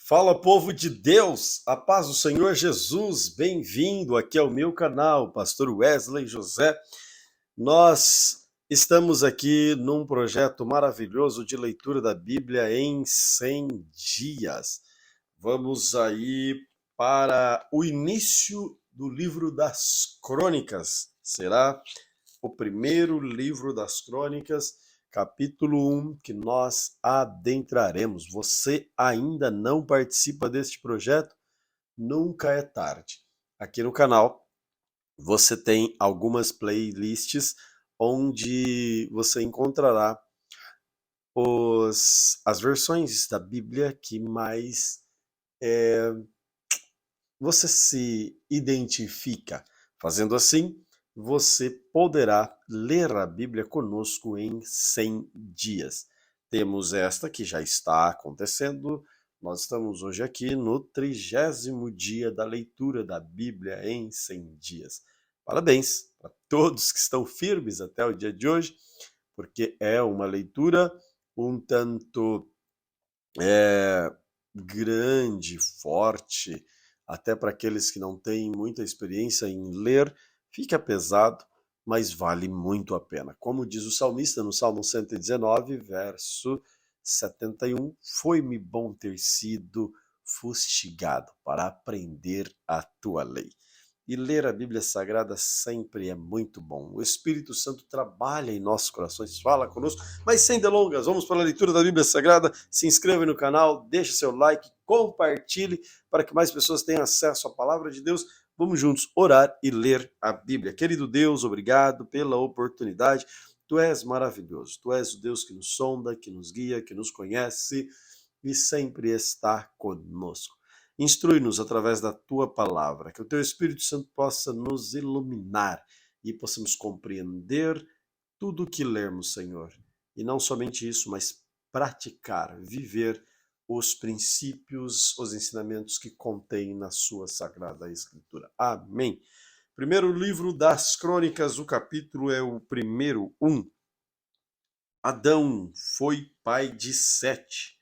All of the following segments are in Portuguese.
Fala, povo de Deus, a paz do Senhor Jesus, bem-vindo aqui ao meu canal, Pastor Wesley José. Nós estamos aqui num projeto maravilhoso de leitura da Bíblia em 100 dias. Vamos aí para o início do livro das Crônicas. Será o primeiro livro das Crônicas, capítulo 1, que nós adentraremos. Você ainda não participa deste projeto? Nunca é tarde. Aqui no canal você tem algumas playlists onde você encontrará as versões da Bíblia que mais você se identifica. Fazendo assim, você poderá ler a Bíblia conosco em 100 dias. Temos esta que já está acontecendo. Nós estamos hoje aqui no 30º dia da leitura da Bíblia em 100 dias. Parabéns para todos que estão firmes até o dia de hoje, porque é uma leitura um tanto grande, forte, até para aqueles que não têm muita experiência em ler, fica pesado, mas vale muito a pena. Como diz o salmista no Salmo 119, verso 71, foi-me bom ter sido fustigado para aprender a tua lei. E ler a Bíblia Sagrada sempre é muito bom. O Espírito Santo trabalha em nossos corações, fala conosco. Mas sem delongas, vamos para a leitura da Bíblia Sagrada. Se inscreva no canal, deixe seu like, compartilhe para que mais pessoas tenham acesso à palavra de Deus. Vamos juntos orar e ler a Bíblia. Querido Deus, obrigado pela oportunidade. Tu és maravilhoso. Tu és o Deus que nos sonda, que nos guia, que nos conhece e sempre está conosco. Instrui-nos através da tua palavra, que o teu Espírito Santo possa nos iluminar e possamos compreender tudo o que lermos, Senhor. E não somente isso, mas praticar, viver os princípios, os ensinamentos que contém na sua Sagrada Escritura. Amém. Primeiro livro das Crônicas, o capítulo é o primeiro, 1. Adão foi pai de Sete.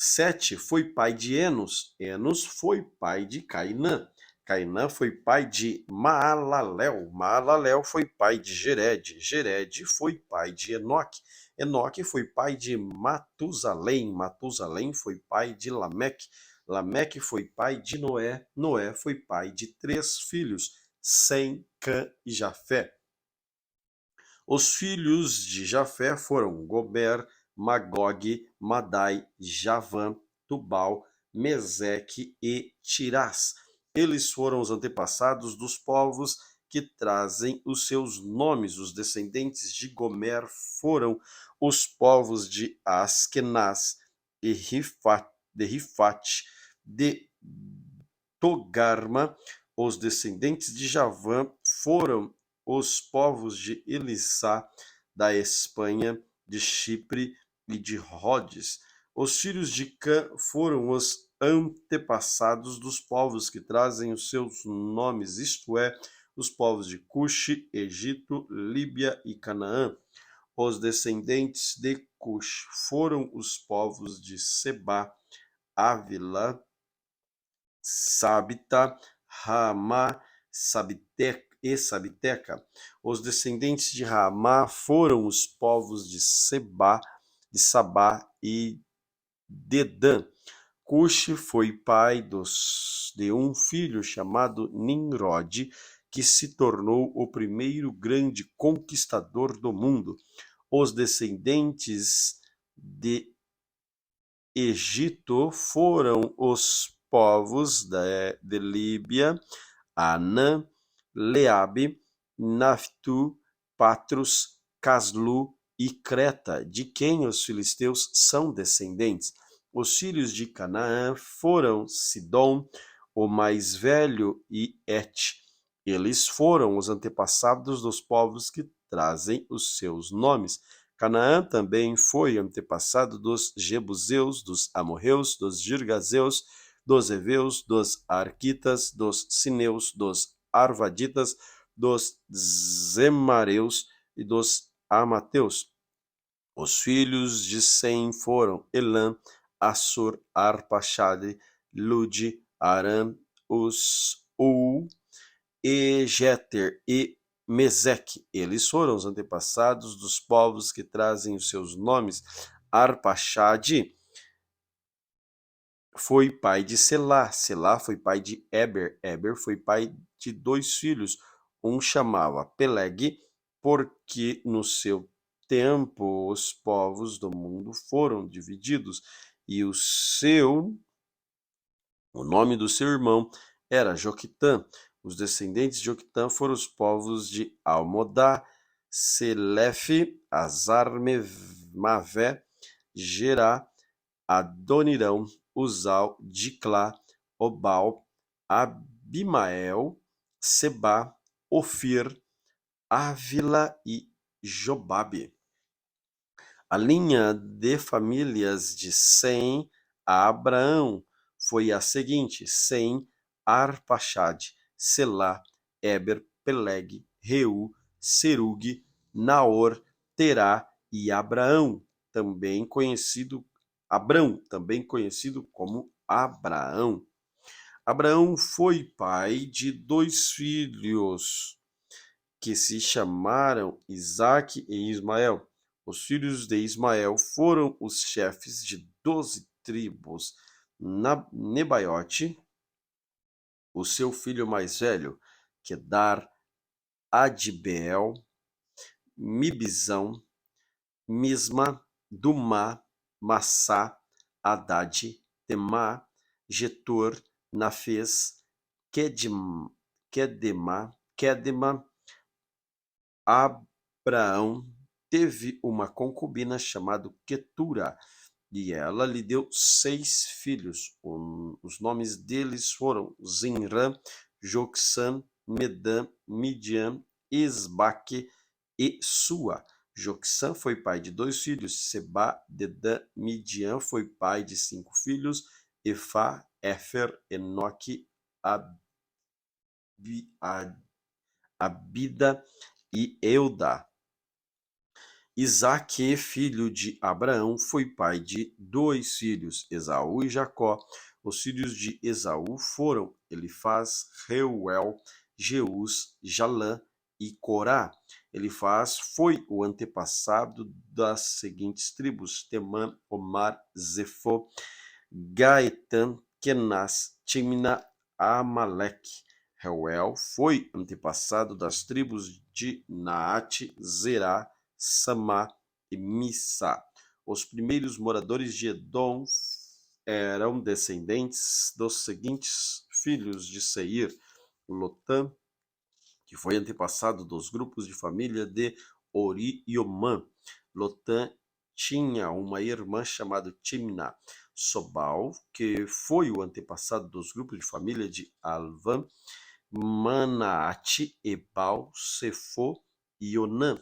Sete foi pai de Enos. Enos foi pai de Cainã. Cainã foi pai de Maalalel. Maalalel foi pai de Jered. Jered foi pai de Enoque. Enoque foi pai de Matusalém. Matusalém foi pai de Lameque. Lameque foi pai de Noé. Noé foi pai de 3 filhos, Sem, Cã e Jafé. Os filhos de Jafé foram Gomer, Magog, Madai, Javã, Tubal, Meseque e Tirás. Eles foram os antepassados dos povos que trazem os seus nomes. Os descendentes de Gomer foram os povos de Askenaz, de Rifate, de Togarma. Os descendentes de Javã foram os povos de Elissá, da Espanha, de Chipre e de Rhodes. Os filhos de Cã foram os antepassados dos povos que trazem os seus nomes, isto é, os povos de Cuxi, Egito, Líbia e Canaã. Os descendentes de Cuxi foram os povos de Seba, Ávila, Sabita, Ramá, Sabiteca. Os descendentes de Ramá foram os povos de Sabá e Dedã. Cuxi foi pai de um filho chamado Nimrod, que se tornou o primeiro grande conquistador do mundo. Os descendentes de Egito foram os povos de Líbia, Anã, Leabe, Naftu, Patrus, Caslu e Creta, de quem os filisteus são descendentes. Os filhos de Canaã foram Sidom, o mais velho, e Et. Eles foram os antepassados dos povos que trazem os seus nomes. Canaã também foi antepassado dos Jebuseus, dos Amorreus, dos Girgazeus, dos Heveus, dos Arquitas, dos Sineus, dos Arvaditas, dos Zemareus e dos Amateus. Os filhos de Sem foram Elã, Assur, Arpachshad, Lud, Aram, Uz, Ul, e Jeter e Meseque. Eles foram os antepassados dos povos que trazem os seus nomes. Arpachshad foi pai de Selá, Selá foi pai de Eber, Eber foi pai de 2 filhos, um chamava Peleg, porque no seu tempo os povos do mundo foram divididos, e o nome do seu irmão era Joquitã. Os descendentes de Joquitã foram os povos de Almodá, Selefe, Azarmavé, Gerá, Adonirão, Uzal, Diclá, Obal, Abimael, Seba, Ofir, Ávila e Jobabe. A linha de famílias de Sem a Abraão foi a seguinte: Sem, Arpachshad, Selá, Eber, Peleg, Reu, Serug, Naor, Terá e Abrão, também conhecido como Abraão. Abraão foi pai de 2 filhos, que se chamaram Isaque e Ismael. Os filhos de Ismael foram os chefes de 12 tribos. Nebaiote, o seu filho mais velho, Quedar, Adbeel, Mibzão, Misma, Dumá, Massá, Haddad, Temá, Getur, Nafes, Quedema, Abraão teve uma concubina chamada Quetura, e ela lhe deu 6 filhos. Os nomes deles foram Zinrã, Joksã, Medã, Midian, Isbaque e Sua. Joksã foi pai de 2 filhos, Seba, Dedã. Midian foi pai de 5 filhos, Efá, Éfer, Enoque, Abida e Eudá. Isaque, filho de Abraão, foi pai de 2 filhos, Esaú e Jacó. Os filhos de Esaú foram Elifaz, Reuel, Jeus, Jalã e Corá. Elifaz foi o antepassado das seguintes tribos: Temã, Omar, Zefô, Gaetã, Kenaz, Timna, Amaleque. Reuel foi antepassado das tribos de Naate, Zerá, Samá e Missa. Os primeiros moradores de Edom eram descendentes dos seguintes filhos de Seir: Lotã, que foi antepassado dos grupos de família de Ori e Omã. Lotã tinha uma irmã chamada Timna. Sobal, que foi o antepassado dos grupos de família de Alvã, Manaate, Ebal, Sefo e Onã.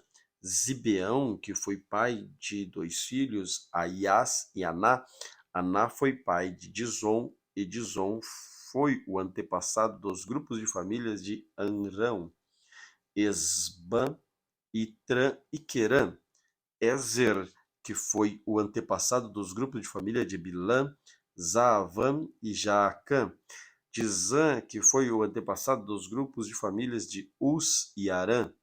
Zibeão, que foi pai de 2 filhos, Aias e Aná. Aná foi pai de Dizon, e Dizon foi o antepassado dos grupos de famílias de Anrão. Esbã, Itrã e Querã. Ezer, que foi o antepassado dos grupos de família de Bilã, Zaavã e Jaacã. Dizã, que foi o antepassado dos grupos de famílias de Uz e Arã.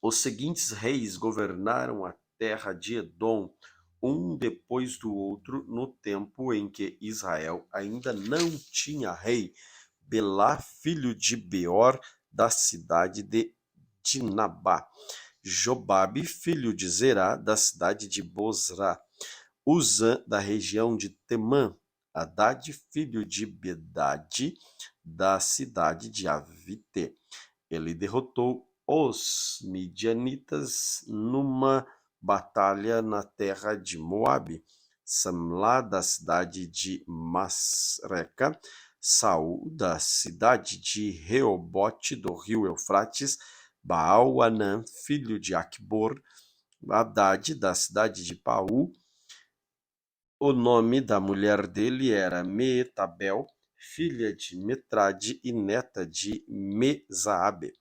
Os seguintes reis governaram a terra de Edom, um depois do outro, no tempo em que Israel ainda não tinha rei: Belá, filho de Beor, da cidade de Dinabá; Jobabe, filho de Zerá, da cidade de Bozrá; Uzã, da região de Temã; Haddad, filho de Bedade, da cidade de Avite. Ele derrotou os midianitas numa batalha na terra de Moabe. Samlá, da cidade de Masreca; Saul, da cidade de Reobote, do rio Eufrates; Baal-Anã, filho de Acbor; Haddad, da cidade de Paú. O nome da mulher dele era Meetabel, filha de Metrade e neta de Mesaabe.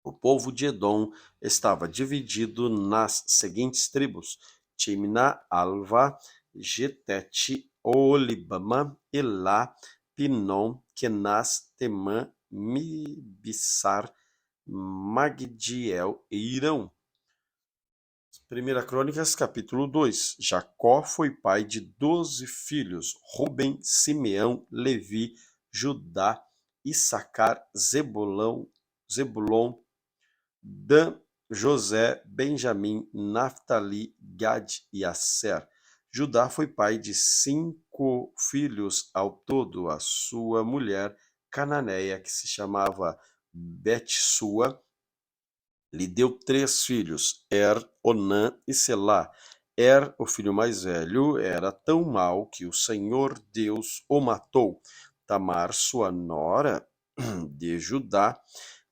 O povo de Edom estava dividido nas seguintes tribos: Timná, Alvá, Getete, Olibama, Elá, Pinom, Kenaz, Temã, Mibissar, Magdiel e Irão. 1 Crônicas, capítulo 2. Jacó foi pai de 12 filhos: Ruben, Simeão, Levi, Judá, Issacar, Zebulon, Dan, José, Benjamim, Naftali, Gad e Asser. Judá foi pai de 5 filhos ao todo. A sua mulher cananeia, que se chamava Betsua, lhe deu 3 filhos, Onã e Selá. O filho mais velho, era tão mau que o Senhor Deus o matou. Tamar, sua nora de Judá,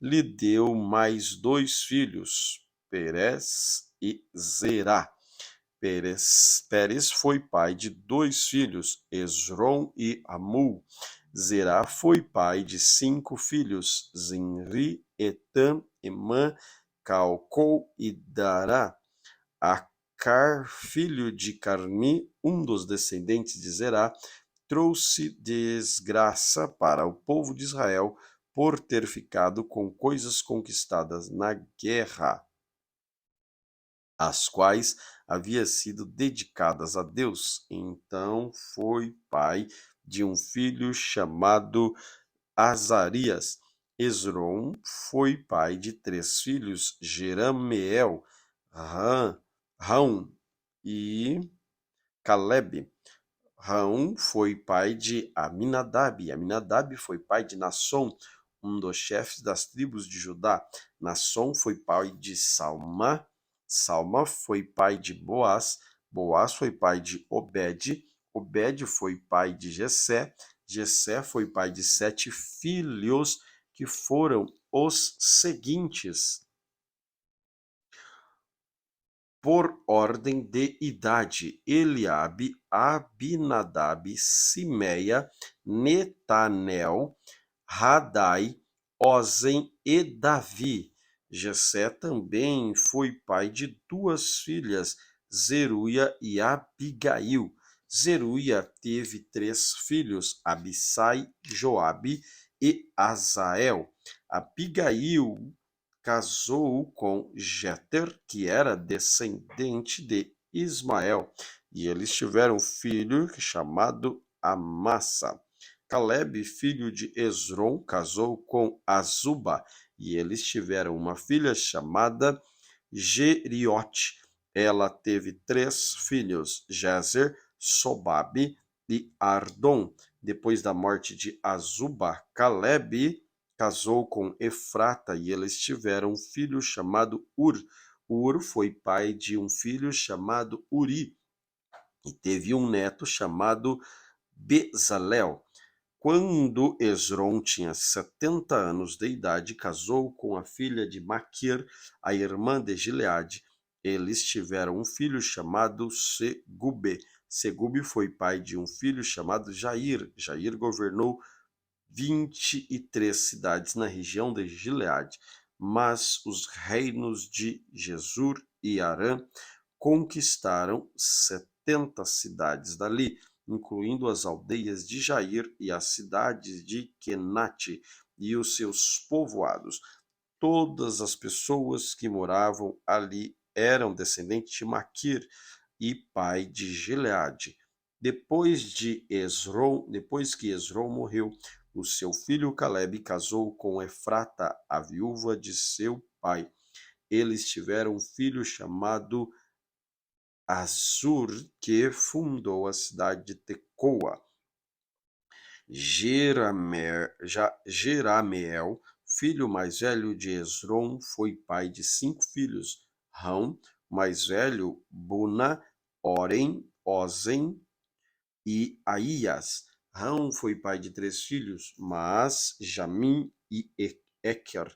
lhe deu mais 2 filhos, Perez e Zerá. Pérez foi pai de 2 filhos, Esrom e Amul. Zerá foi pai de 5 filhos, Zinri, Etam, Emã, Calcol e Dará. Acar, filho de Carmi, um dos descendentes de Zerá, trouxe desgraça para o povo de Israel por ter ficado com coisas conquistadas na guerra, as quais havia sido dedicadas a Deus. Então foi pai de um filho chamado Azarias. Esrom foi pai de 3 filhos, Jerameel, Raum e Caleb. Raum foi pai de Aminadab. Aminadab foi pai de Nasson, um dos chefes das tribos de Judá. Nasson foi pai de Salma. Salma foi pai de Boaz. Boaz foi pai de Obed. Obed foi pai de Jessé. Jessé foi pai de 7 filhos, que foram os seguintes: por ordem de idade: Eliabe, Abinadab, Simeia, Netanel, Radai, Ozen e Davi. Jessé também foi pai de 2 filhas, Zeruia e Abigail. Zeruia teve 3 filhos, Abissai, Joabe e Azael. Abigail casou com Jeter, que era descendente de Ismael, e eles tiveram um filho chamado Amassa. Caleb, filho de Esrom, casou com Azuba, e eles tiveram uma filha chamada Geriote. Ela teve 3 filhos, Jezer, Sobabe e Ardom. Depois da morte de Azuba, Caleb casou com Efrata e eles tiveram um filho chamado Ur. Ur foi pai de um filho chamado Uri e teve um neto chamado Bezalel. Quando Esrom tinha 70 anos de idade, casou com a filha de Maquir, a irmã de Gileade. Eles tiveram um filho chamado Segube. Segube foi pai de um filho chamado Jair. Jair governou 23 cidades na região de Gileade, mas os reinos de Jesur e Arã conquistaram 70 cidades dali, incluindo as aldeias de Jair e as cidades de Kenate e os seus povoados. Todas as pessoas que moravam ali eram descendentes de Maquir e pai de Gileade. Depois que Esrom morreu, o seu filho Caleb casou com Efrata, a viúva de seu pai. Eles tiveram um filho chamado Assur, que fundou a cidade de Tecoa. Jerameel, filho mais velho de Esrom, foi pai de 5 filhos: Rão, mais velho, Buna, Oren, Ozen e Aías. Rão foi pai de 3 filhos, Maas, Jamim e Eker.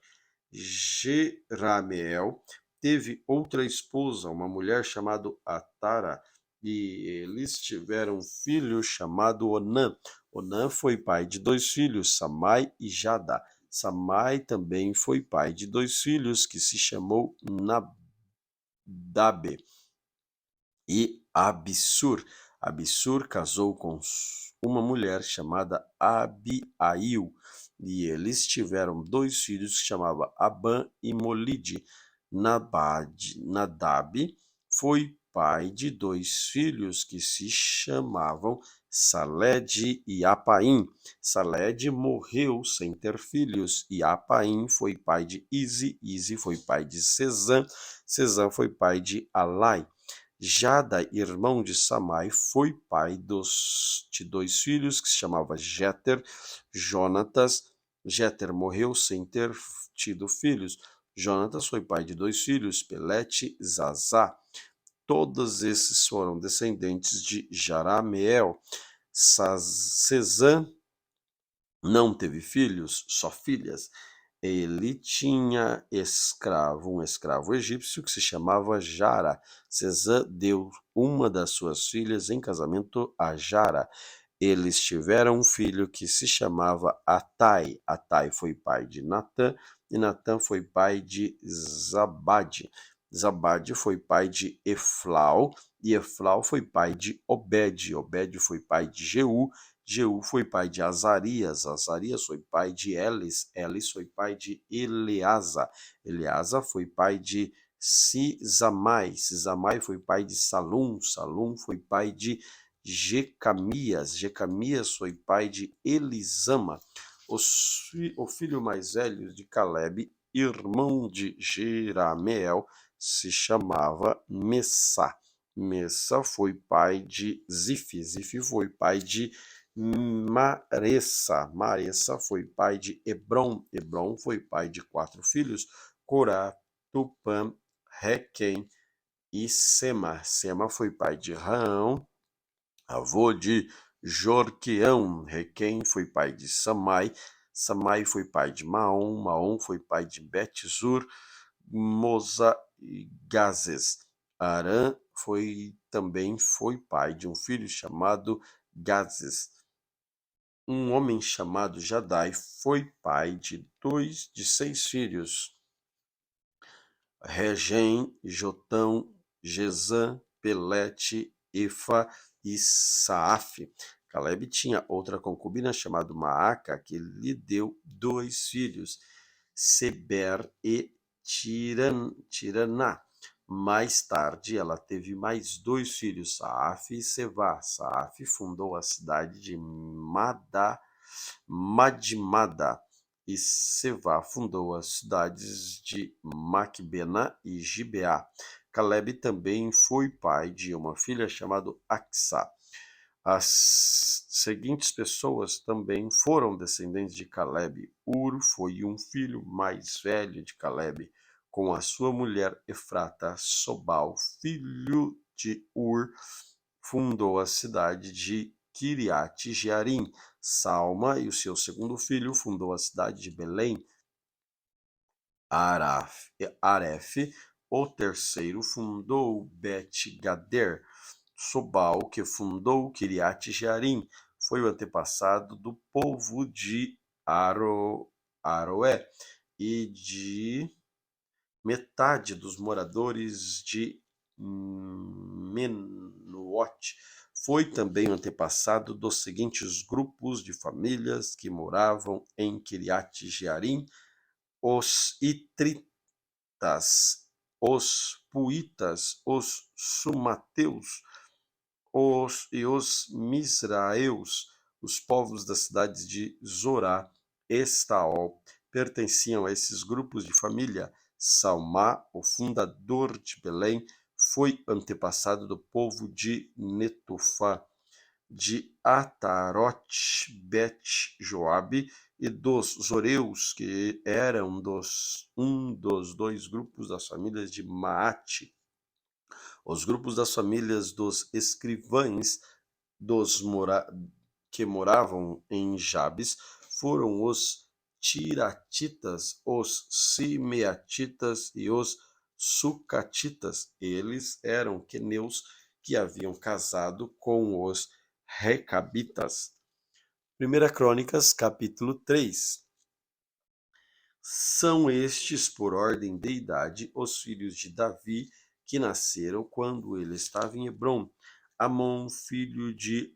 Jerameel teve outra esposa, uma mulher chamada Atara, e eles tiveram um filho chamado Onã. Onã foi pai de 2 filhos, Samai e Jada. Samai também foi pai de 2 filhos, que se chamou Nadabe e Abissur. Abissur casou com uma mulher chamada Abiail, e eles tiveram 2 filhos que se chamavam Abã e Molide. Nadab foi pai de 2 filhos que se chamavam Saled e Apaim. Saled morreu sem ter filhos, e Apaim foi pai de Ize foi pai de Sezã foi pai de Alai. Jada, irmão de Samai, foi pai de 2 filhos que se chamava Jeter, Jonatas. Jeter morreu sem ter tido filhos. Jonatas foi pai de 2 filhos, Pelete e Zazá. Todos esses foram descendentes de Jarameel. Sezã não teve filhos, só filhas. Ele tinha um escravo egípcio que se chamava Jara. Sezã deu uma das suas filhas em casamento a Jara. Eles tiveram um filho que se chamava Atai. Atai foi pai de Natã, e Natã foi pai de Zabade. Zabade foi pai de Eflau, e Eflau foi pai de Obed. Obed foi pai de Jeú. Jeú foi pai de Azarias. Azarias foi pai de Elis. Elis foi pai de Eleasa. Eleasa foi pai de Sisamai. Sisamai foi pai de Salum. Salum foi pai de Jecamias. Jecamias foi pai de Elisama. O filho mais velho de Caleb, irmão de Jerameel, se chamava Messa. Messa foi pai de Zifi. Zifi foi pai de Maressa. Maressa foi pai de Hebron. Hebron foi pai de 4 filhos, Corá, Tupã, Requem e Sema. Sema foi pai de Raão, avô de Jorqueão. Requem foi pai de Samai. Samai foi pai de Maom. Maom foi pai de Betzur, Moza e Gazes. Arã também foi pai de um filho chamado Gazes. Um homem chamado Jadai foi pai de 6 filhos: Regem, Jotão, Gezã, Pelete, Efa e Saaf. Caleb tinha outra concubina chamada Maaca, que lhe deu 2 filhos, Seber e Tiraná. Mais tarde, ela teve mais 2 filhos, Saaf e Sevá. Saaf fundou a cidade de Madmada, e Sevá fundou as cidades de Macbena e Gibeá. Caleb também foi pai de uma filha chamada Axa. As seguintes pessoas também foram descendentes de Caleb. Ur foi um filho mais velho de Caleb, com a sua mulher Efrata. Sobal, filho de Ur, fundou a cidade de Kiriat Jearim. Salma e o seu segundo filho fundou a cidade de Belém. Aref, o terceiro, fundou Bet-Gader. Sobal, que fundou Kiriat Jearim, foi o antepassado do povo de Aroé e de metade dos moradores de Menuote. Foi também o antepassado dos seguintes grupos de famílias que moravam em Kiriat Jearim: os Itritas, os Puitas, os Sumateus e os Misraeus. Os povos das cidades de Zorá e Estaol pertenciam a esses grupos de família. Salmá, o fundador de Belém, foi antepassado do povo de Netofá, de Atarote, Bet-Joabe e dos Zoreus, que eram um dos 2 grupos das famílias de Maate. Os grupos das famílias dos escrivães que moravam em Jabes foram os Tiratitas, os Simeatitas e os Sucatitas. Eles eram queneus que haviam casado com os Recabitas. 1 Crônicas, capítulo 3. São estes, por ordem de idade, os filhos de Davi, que nasceram quando ele estava em Hebrom: Amon, filho de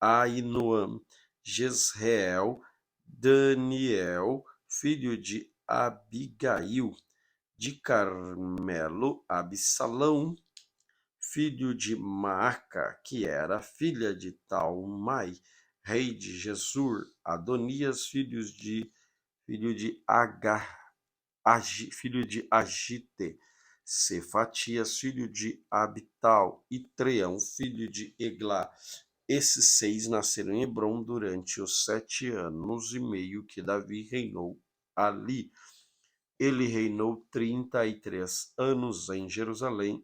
Ainoam, Jezreel, Daniel, filho de Abigail, de Carmelo, Absalão, filho de Maaca, que era filha de Talmai, rei de Gesur, Adonias, filho de filho de Agite, Cefatias, filho de Abital, e Treão, filho de Eglá. Esses 6 nasceram em Hebrom durante os 7 anos e meio que Davi reinou ali. Ele reinou 33 anos em Jerusalém,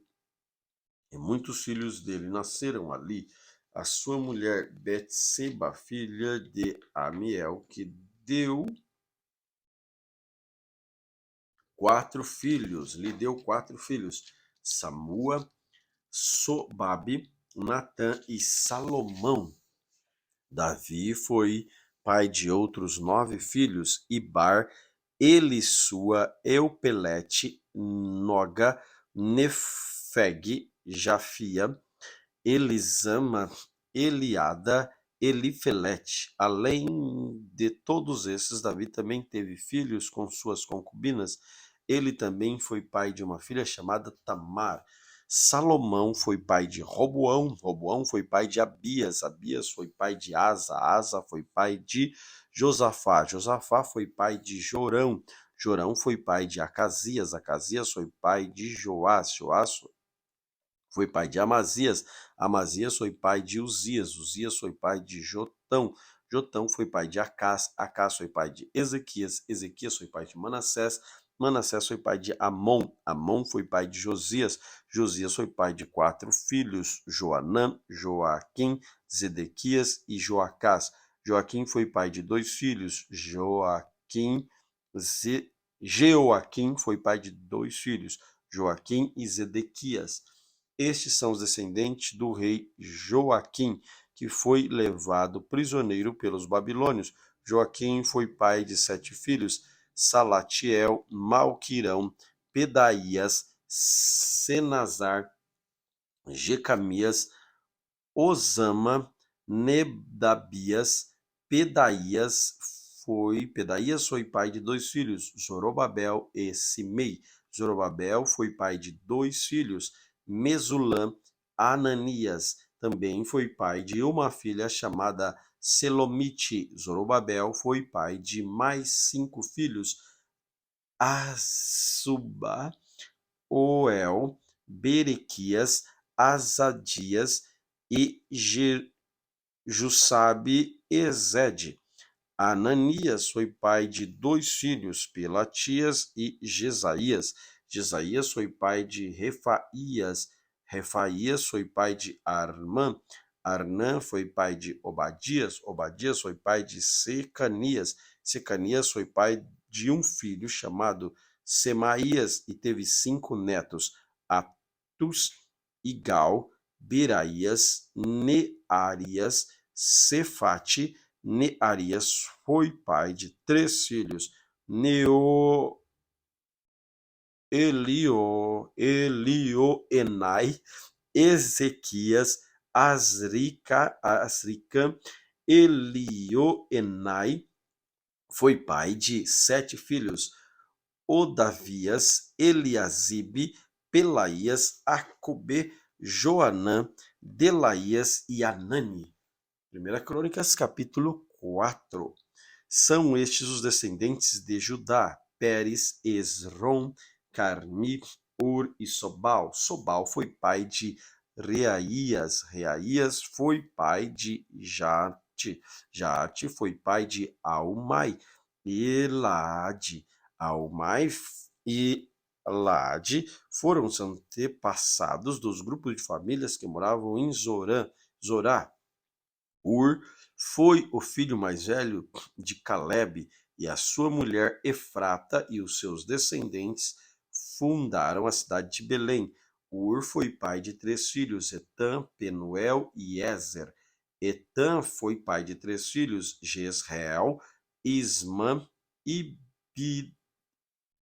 e muitos filhos dele nasceram ali. A sua mulher Betseba, filha de Amiel, que deu 4 filhos, lhe deu 4 filhos: Samua, Sobabe, Natã e Salomão. Davi foi pai de outros 9 filhos: Ibar, Elisua, Eupelete, Noga, Nefeg, Jafia, Elisama, Eliada, Elifelete. Além de todos esses, Davi também teve filhos com suas concubinas. Ele também foi pai de uma filha chamada Tamar. Salomão foi pai de Roboão, Roboão foi pai de Abias, Abias foi pai de Asa, Asa foi pai de Josafá, Josafá foi pai de Jorão, Jorão foi pai de Acasias, Acasias foi pai de Joás, Joás foi pai de Amazias, Amazias foi pai de Uzias, Uzias foi pai de Jotão, Jotão foi pai de Acás, Acás foi pai de Ezequias, Ezequias foi pai de Manassés, Manassés foi pai de Amon, Amon foi pai de Josias, Josias foi pai de 4 filhos: Joanã, Joaquim, Zedequias e Joacás. Joaquim foi pai de 2 filhos: Jeoaquim foi pai de 2 filhos: Joaquim e Zedequias. Estes são os descendentes do rei Joaquim, que foi levado prisioneiro pelos babilônios. Joaquim foi pai de 7 filhos: Salatiel, Malquirão, Pedaías, Senazar, Jecamias, Osama, Nedabias. Pedaías foi pai de 2 filhos: Zorobabel e Simei. Zorobabel foi pai de 2 filhos: Mesulã. Ananias também foi pai de uma filha chamada Selomite. Zorobabel foi pai de mais 5 filhos: Assuba, Oel, Berequias, Azadias e Jussabe e Zede. Ananias foi pai de 2 filhos: Pelatias e Jesaías. Jesaías foi pai de Refaías. Refaías foi pai de Armã. Arnã foi pai de Obadias. Obadias foi pai de Secanias. Secanias foi pai de um filho chamado Semaías e teve 5 netos: Atus, Igal, Beraías, Nearias, Cefate. Nearias foi pai de 3 filhos: Elioenai, Ezequias, Asricam. Elioenai foi pai de 7 filhos: Odavias, Eliasibe, Pelaías, Acube, Joanã, Delaías e Anani. 1 Crônicas, capítulo 4. São estes os descendentes de Judá: Pérez, Esrom, Carmi, Ur e Sobal. Sobal foi pai de Reaías. Reaías foi pai de Jarte. Jarte foi pai de Aumai. Elade. Aumai e Lade foram os antepassados dos grupos de famílias que moravam em Zorá. Ur foi o filho mais velho de Calebe, e a sua mulher Efrata e os seus descendentes fundaram a cidade de Belém. Ur foi pai de 3 filhos: Etã, Penuel e Ezer. Etã foi pai de 3 filhos: Jezreel, Ismã,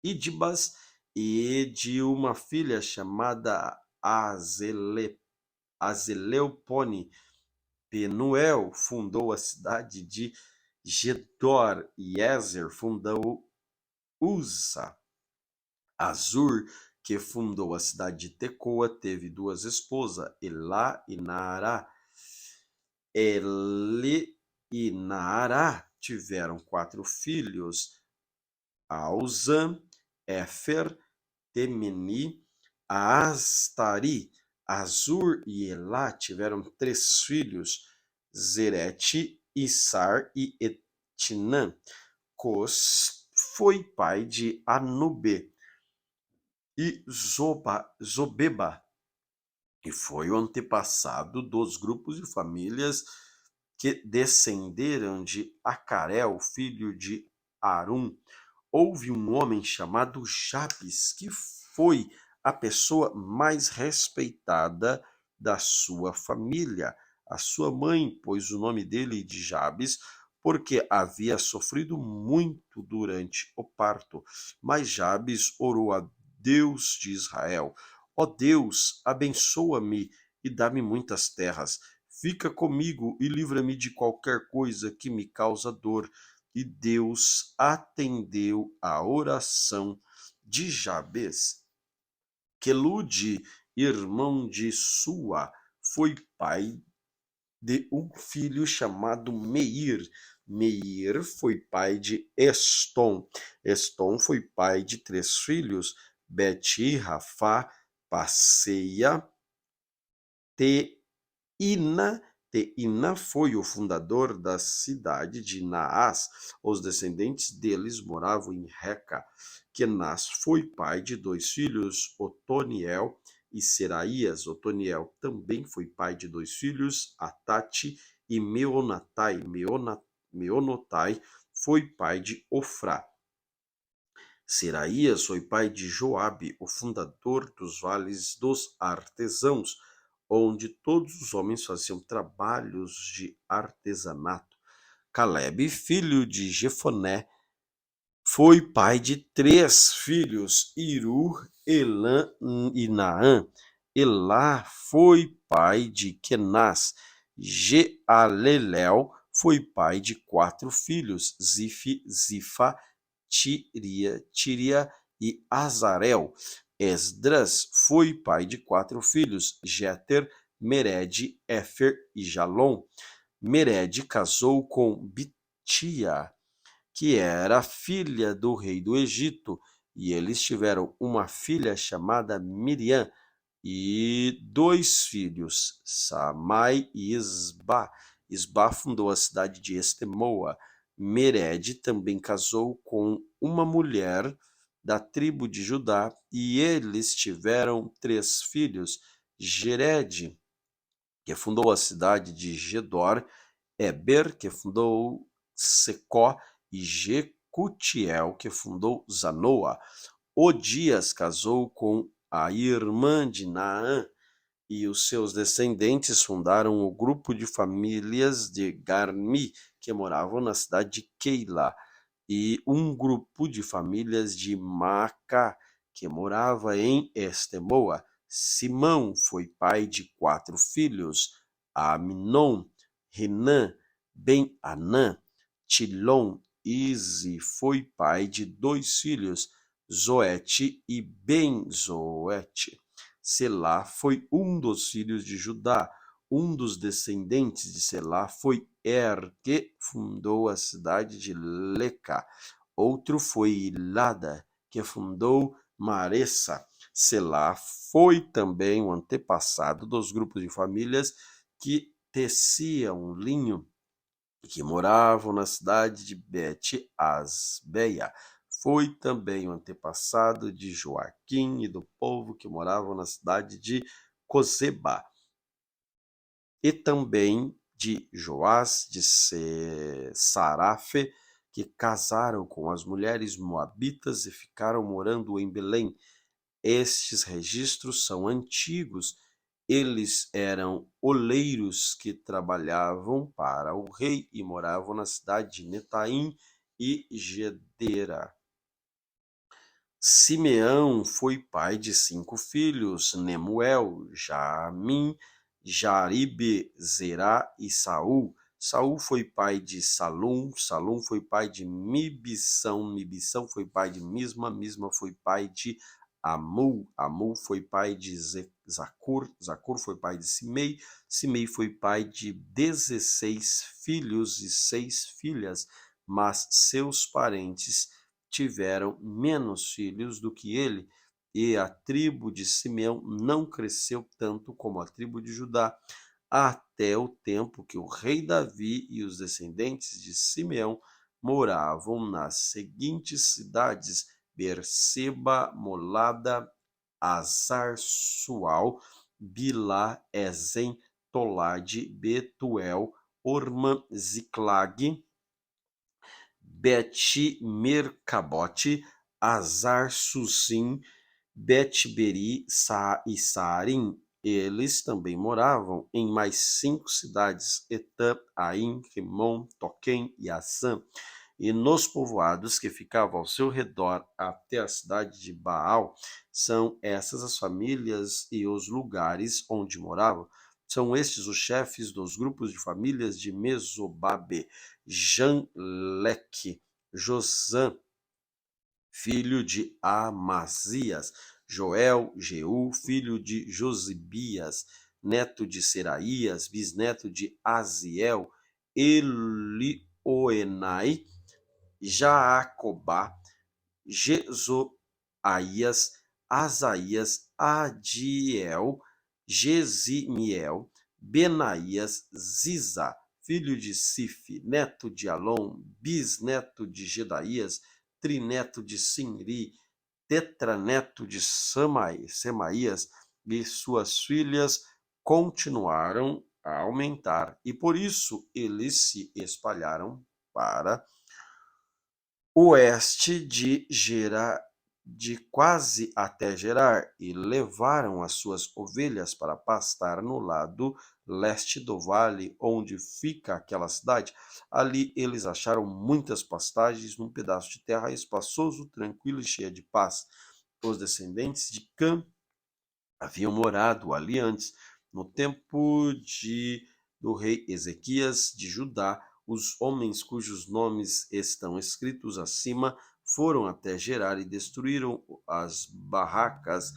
Idbas, e de uma filha chamada Azelepa. Azeleupone. Penuel fundou a cidade de Gedor, e Ezer fundou Uza. Azur, que fundou a cidade de Tecoa, teve duas esposas, Elá e Naará. Ele e Naará tiveram 4 filhos, Auzã, Éfer, Temeni, Astari. Azur e Elá tiveram 3 filhos, Zerete, Issar e Etnã. Cos foi pai de Anube e Zobeba, e foi o antepassado dos grupos de famílias que descenderam de Acarel, filho de Arum. Houve um homem chamado Jabes, que foi a pessoa mais respeitada da sua família. A sua mãe pôs o nome dele de Jabes porque havia sofrido muito durante o parto. Mas Jabes orou a Deus de Israel: ó Deus, abençoa-me e dá-me muitas terras. Fica comigo e livra-me de qualquer coisa que me causa dor. E Deus atendeu a oração de Jabes. Quelude, irmão de Sua, foi pai de um filho chamado Meir. Meir foi pai de Estom. Estom foi pai de 3 filhos, Beti, Rafá, Passeia, Teína. Teína foi o fundador da cidade de Naás. Os descendentes deles moravam em Reca. Kenaz foi pai de 2 filhos, Otoniel e Seraías. Otoniel também foi pai de 2 filhos, Atate e Meonotai. Meonotai foi pai de Ofrá. Seraías foi pai de Joabe, o fundador dos vales dos artesãos, onde todos os homens faziam trabalhos de artesanato. Calebe, filho de Jefoné, foi pai de 3 filhos, Iru, Elã e Naã. Elá foi pai de Kenaz. Jealelel foi pai de 4 filhos, Zifa, Tiria e Azarel. Esdras foi pai de 4 filhos, Jeter, Mered, Éfer e Jalom. Mered casou com Bitia, que era filha do rei do Egito, e eles tiveram uma filha chamada Miriam e 2 filhos, Samai e Isba. Isba fundou a cidade de Estemoa. Mered também casou com uma mulher da tribo de Judá, e eles tiveram 3 filhos, Jered, que fundou a cidade de Gedor, Eber, que fundou Secó, e Jecutiel, que fundou Zanoa. Odias casou com a irmã de Naã, e os seus descendentes fundaram o grupo de famílias de Garmi, que moravam na cidade de Keila, e um grupo de famílias de Maacá, que morava em Estemoa. Simão foi pai de 4 filhos, Aminon, Renã, Ben-Anã, Tilom. Ize foi pai de 2 filhos, Zoete e Ben-Zoete. Selá foi um dos filhos de Judá. Um dos descendentes de Selá foi que fundou a cidade de Leca. Outro foi Ilada, que fundou Maressa. Selá foi também o antepassado dos grupos de famílias que teciam linho e que moravam na cidade de Bet-Asbeia. Foi também o antepassado de Joaquim e do povo que moravam na cidade de Cozeba, e também de Joás de Sarafe, que casaram com as mulheres moabitas e ficaram morando em Belém. Estes registros são antigos. Eles eram oleiros que trabalhavam para o rei e moravam na cidade de Netaim e Gedera. Simeão foi pai de 5 filhos, Nemuel, Jamim, Jaribe, Zerá e Saul. Saul foi pai de Salum, Salum foi pai de Mibissão, Mibissão foi pai de Misma, Misma foi pai de Amul, Amul foi pai de Zacur, Zacur foi pai de Simei, Simei foi pai de 16 filhos e 6 filhas, mas seus parentes tiveram menos filhos do que ele, e a tribo de Simeão não cresceu tanto como a tribo de Judá, até o tempo que o rei Davi e os descendentes de Simeão moravam nas seguintes cidades: Berseba, Molada, Azar-Sual, Bilá, Ezen, Tolade, Betuel, Ormã, Ziclag, Bet-Mercabote, Azar-Susim, Bet-Beri e Saarim. Eles também moravam em mais 5 cidades: Etã, Aim, Rimon, Toquém e Assã. E nos povoados que ficavam ao seu redor até a cidade de Baal, são essas as famílias e os lugares onde moravam. São estes os chefes dos grupos de famílias de Mesobabe: Janleque, Josã, filho de Amazias; Joel, Jeú, filho de Josibias, neto de Seraías, bisneto de Aziel; Elioenai, Jaacobá, Jezoaías, Asaías, Adiel, Gesimiel, Benaías, Ziza, filho de Sif, neto de Alom, bisneto de Gedaías, trineto de Sinri, tetraneto de Semaías, e suas filhas continuaram a aumentar, e por isso eles se espalharam para oeste de quase até Gerar, e levaram as suas ovelhas para pastar no lado leste do vale, onde fica aquela cidade. Ali eles acharam muitas pastagens num pedaço de terra espaçoso, tranquilo e cheio de paz. Os descendentes de Cã haviam morado ali antes, no tempo do rei Ezequias de Judá. Os homens cujos nomes estão escritos acima foram até Gerar e destruíram as barracas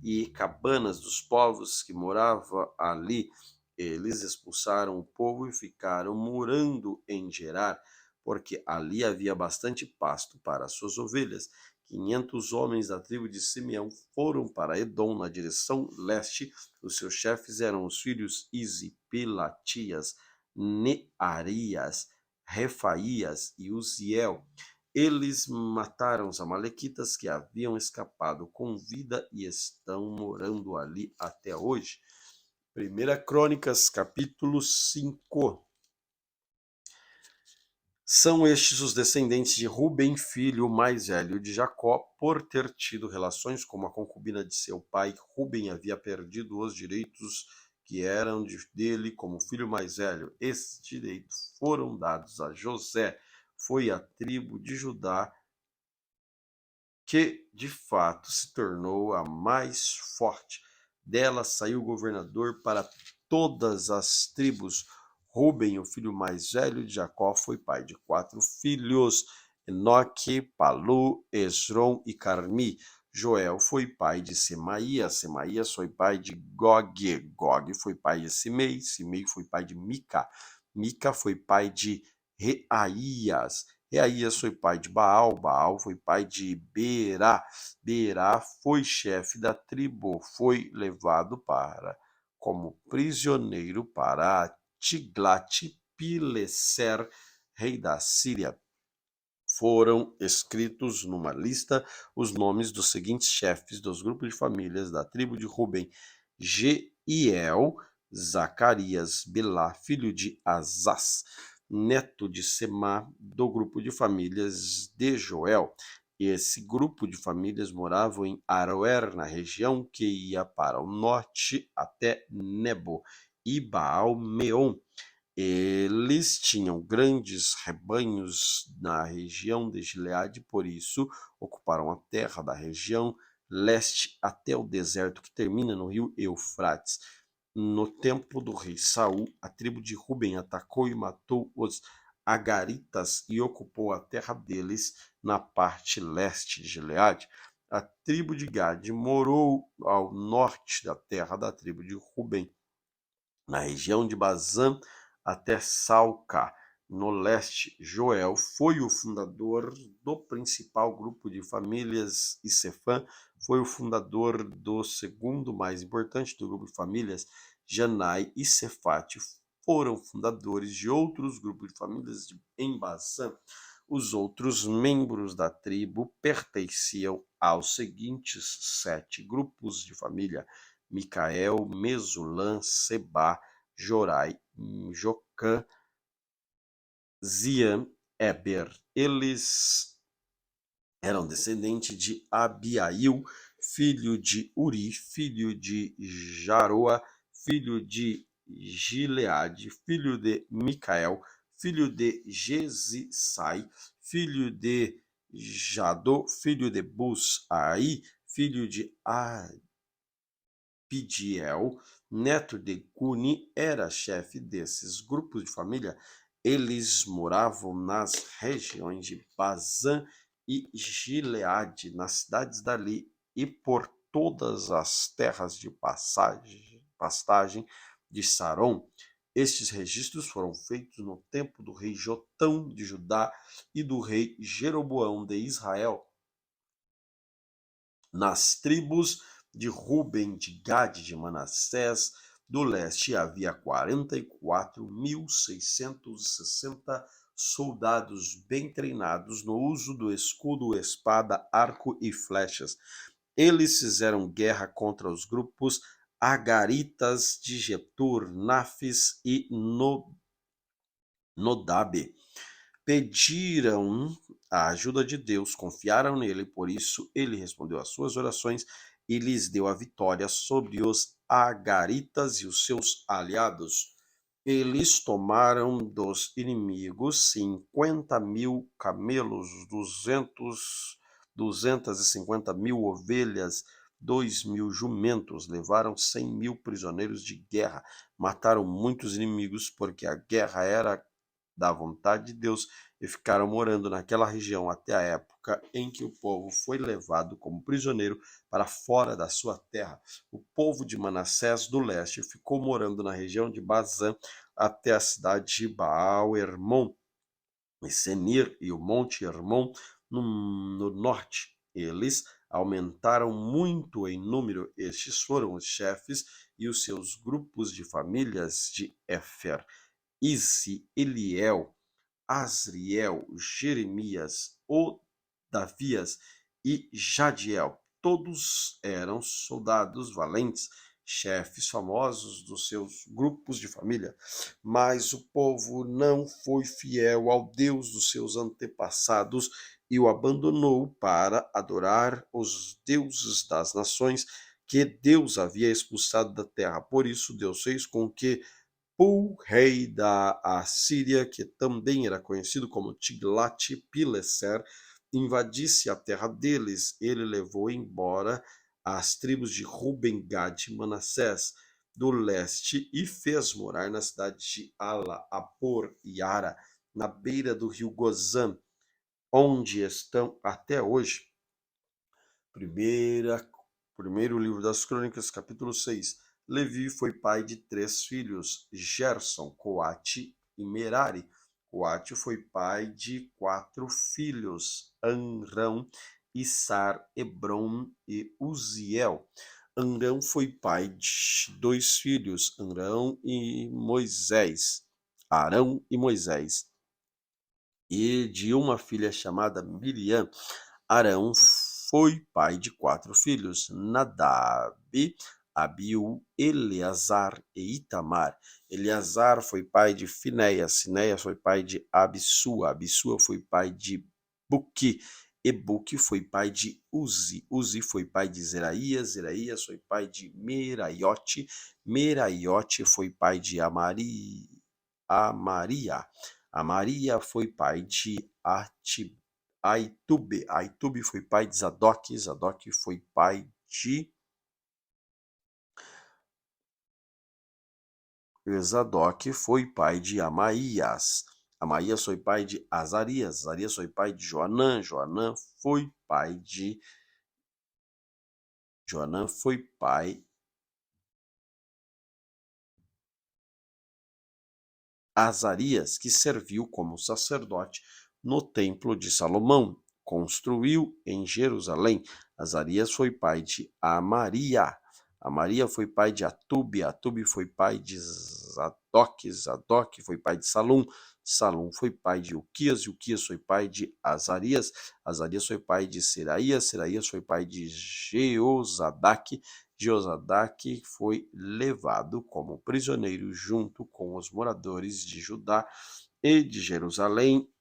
e cabanas dos povos que moravam ali. Eles expulsaram o povo e ficaram morando em Gerar, porque ali havia bastante pasto para as suas ovelhas. 500 homens da tribo de Simeão foram para Edom na direção leste. Os seus chefes eram os filhos Izi, Pelatias, Nearias, Refaías e Uziel. Eles mataram os amalequitas que haviam escapado com vida e estão morando ali até hoje. 1 Crônicas, capítulo 5. São estes os descendentes de Ruben, filho mais velho de Jacó, por ter tido relações com a concubina de seu pai. Ruben havia perdido os direitos que eram dele como filho mais velho. Esses direitos foram dados a José. Foi a tribo de Judá que, de fato, se tornou a mais forte. Dela saiu o governador para todas as tribos. Ruben, o filho mais velho de Jacó, foi pai de 4 filhos: Enoque, Palu, Esrom e Carmi. Joel foi pai de Semaías, Semaías foi pai de Gog, Gog foi pai de Simei, Simei foi pai de Mica, Mica foi pai de Reaías, Reaías foi pai de Baal, Baal foi pai de Berá, Berá foi chefe da tribo, foi levado como prisioneiro para Tiglat-Pileser, rei da Síria. Foram escritos numa lista os nomes dos seguintes chefes dos grupos de famílias da tribo de Ruben: Jeiel, Zacarias, Bilá, filho de Azaz, neto de Semá, do grupo de famílias de Joel. Esse grupo de famílias moravam em Aroer, na região que ia para o norte até Nebo e Baal-Meon. Eles tinham grandes rebanhos na região de Gileade, por isso ocuparam a terra da região leste até o deserto que termina no rio Eufrates. no tempo do rei Saul, a tribo de Ruben atacou e matou os agaritas e ocupou a terra deles na parte leste de Gileade. A tribo de Gade morou ao norte da terra da tribo de Ruben, na região de Bazã até Salca, no leste. Joel foi o fundador do principal grupo de famílias e Cefã foi o fundador do segundo mais importante do grupo de famílias. Janai e Cefate foram fundadores de outros grupos de famílias em Bazã. Os outros membros da tribo pertenciam aos seguintes 7 grupos de família: Micael, Mesulã, Sebá, Jorai, Jocã, Ziam, Eber. Eles eram descendentes de Abiail, filho de Uri, filho de Jaroa, filho de Gileade, filho de Micael, filho de Gesissai, filho de Jadô, filho de Bus-Ai, filho de Pidiel, neto de Guni, era chefe desses grupos de família. Eles moravam nas regiões de Bazã e Gileade, nas cidades dali e por todas as terras de pastagem de Saron. Estes registros foram feitos no tempo do rei Jotão de Judá e do rei Jeroboão de Israel. Nas tribos de Ruben, de Gade, de Manassés, do leste havia 44.660 soldados bem treinados no uso do escudo, espada, arco e flechas. Eles fizeram guerra contra os grupos agaritas de Getur, Nafis e Nodabe. Pediram a ajuda de Deus, confiaram nele, por isso ele respondeu às suas orações e lhes deu a vitória sobre os agaritas e os seus aliados. Eles tomaram dos inimigos 50.000 camelos, 250.000 ovelhas, 2.000 jumentos, levaram 100.000 prisioneiros de guerra, mataram muitos inimigos, porque a guerra era da vontade de Deus, e ficaram morando naquela região até a época em que o povo foi levado como prisioneiro para fora da sua terra. O povo de Manassés do leste ficou morando na região de Bazã até a cidade de Baal-Hermon, e Senir e o Monte Hermon no norte. Eles aumentaram muito em número. Estes foram os chefes e os seus grupos de famílias de Éfer: Isi, Eliel, Asriel, Jeremias, Odavias e Jadiel. Todos eram soldados valentes, chefes famosos dos seus grupos de família. Mas o povo não foi fiel ao Deus dos seus antepassados e o abandonou para adorar os deuses das nações que Deus havia expulsado da terra. Por isso, Deus fez com que Pul, rei da Assíria, que também era conhecido como Tiglat-Pileser, invadisse a terra deles. Ele levou embora as tribos de Ruben, Gad e Manassés do leste e fez morar na cidade de Ala, Apor e Ara, na beira do rio Gozã, onde estão até hoje. Primeiro livro das Crônicas, capítulo 6. Levi foi pai de 3 filhos: Gerson, Coate e Merari. Coate foi pai de 4 filhos: Amrão, Issar, Hebron e Uziel. Amrão foi pai de 2 filhos: Arão e Moisés. E de uma filha chamada Miriam. Arão foi pai de 4 filhos: Nadab, Abiú, Eleazar e Itamar. Eleazar foi pai de Finéias, Finéias foi pai de Abissua, Abissua foi pai de Buqui, e Buqui foi pai de Uzi, Uzi foi pai de Zeraías, Zeraías foi pai de Meraiote, Meraiote foi pai de Amaria, Amaria foi pai de Aitube, Aitube foi pai de Zadok, Zadok foi pai de Zadok foi pai de Amaías. Amaías foi pai de Azarias. Azarias foi pai de Joanã. Joanã foi pai de Azarias, que serviu como sacerdote no templo de Salomão. Construiu em Jerusalém. Azarias foi pai de Amaria. Amaria foi pai de Atube. Atube foi pai de Zadok. Zadok foi pai de Salum. Salum foi pai de Uquias. Uquias foi pai de Azarias. Azarias foi pai de Seraías. Seraías foi pai de Jeozadak. Jeozadak foi levado como prisioneiro junto com os moradores de Judá e de Jerusalém,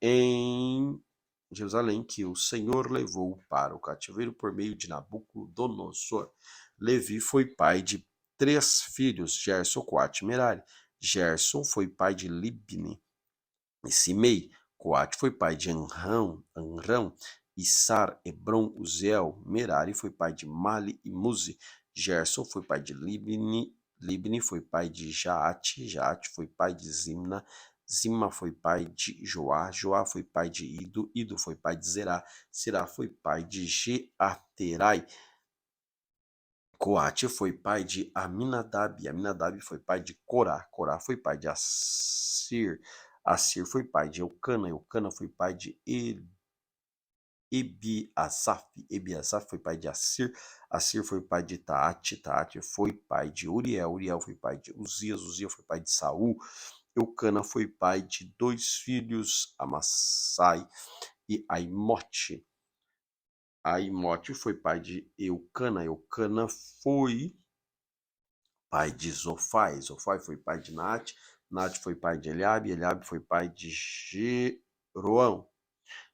que o Senhor levou para o cativeiro por meio de Nabucodonosor. Levi foi pai de 3 filhos, Gerson, Coate e Merari. Gerson foi pai de Libni e Simei. Coate foi pai de Anrão, Issar, Hebron, Uziel. Merari foi pai de Mali e Muzi. Gerson foi pai de Libni. Libni foi pai de Jaate. Jaate foi pai de Zimna. Zimma foi pai de Joá. Joá foi pai de Ido. Ido foi pai de Zerá. Zerá foi pai de Jeaterai. Coate foi pai de Aminadab. Aminadab foi pai de Corá. Corá foi pai de Assir. Assir foi pai de Eucana. Eucana foi pai de Ebiasaf. Ebiasaf foi pai de Assir. Assir foi pai de Taate. Taate foi pai de Uriel. Uriel foi pai de Uzias. Uzias foi pai de Saul. Eucana foi pai de 2 filhos, Amassai e Aimote. Aimote foi pai de Eucana. Eucana foi pai de Zofai. Zofai foi pai de Naate. Naate foi pai de Eliabe. Eliabe foi pai de Jeroão.